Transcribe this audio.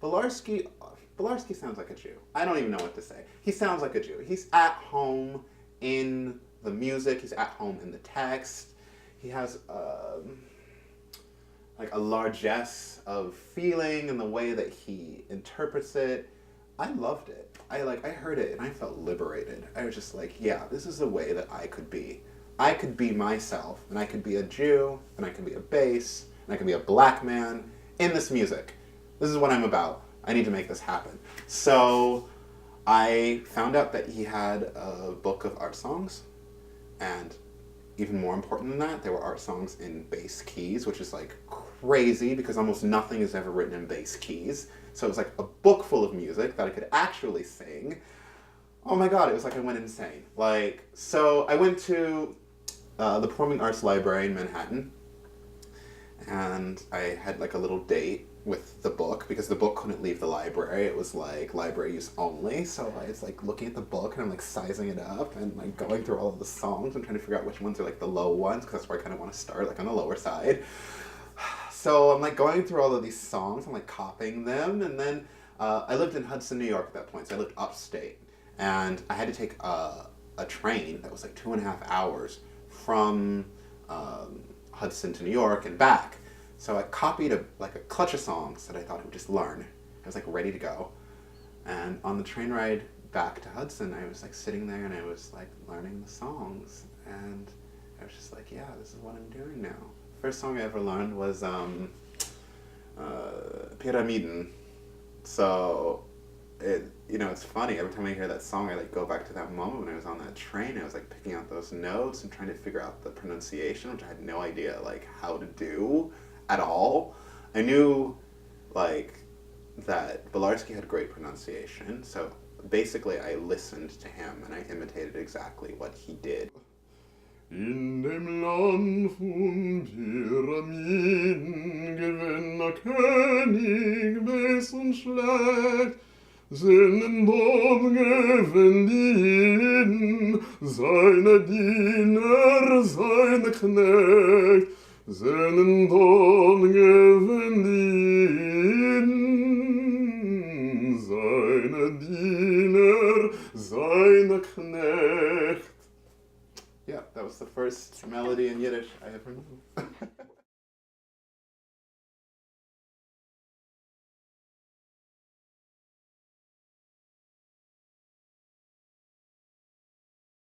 Belarsky, Belarsky sounds like a Jew. I don't even know what to say. He sounds like a Jew. He's at home in the music. He's at home in the text. He has like a largesse of feeling in the way that he interprets it. I loved it. I heard it and I felt liberated. I was just like, yeah, this is the way that I could be. I could be myself, and I could be a Jew, and I could be a bass, and I could be a black man in this music. This is what I'm about. I need to make this happen. So I found out that he had a book of art songs, and even more important than that, there were art songs in bass keys, which is like crazy because almost nothing is ever written in bass keys. So it was like a book full of music that I could actually sing. Oh my god, it was like I went insane. Like, so I went to the Performing Arts Library in Manhattan, and I had like a little date with the book because the book couldn't leave the library. It was like library use only. So I was like looking at the book and I'm like sizing it up and like going through all of the songs and trying to figure out which ones are like the low ones because that's where I kind of want to start, like on the lower side. So I'm like going through all of these songs, I'm like copying them, and then I lived in Hudson, New York at that point, so I lived upstate, and I had to take a train that was like 2.5 hours from Hudson to New York and back. So I copied a clutch of songs that I thought I would just learn. I was like ready to go. And on the train ride back to Hudson, I was like sitting there and I was like learning the songs. And I was just like, yeah, this is what I'm doing now. First song I ever learned was Pyramiden. So it's funny, every time I hear that song I like go back to that moment when I was on that train. I was like picking out those notes and trying to figure out the pronunciation, which I had no idea like how to do at all. I knew like that Belarsky had great pronunciation, so basically I listened to him and I imitated exactly what he did. In dem Land von Pyramiden gewinnt der König Weiß und Schlecht, seinen Dom gewinnt die Jiden, seine Diener, seine Knecht, seinen Dom gewinnt die Jiden, seine Diener, seine Knecht. Yeah, that was the first melody in Yiddish I ever knew.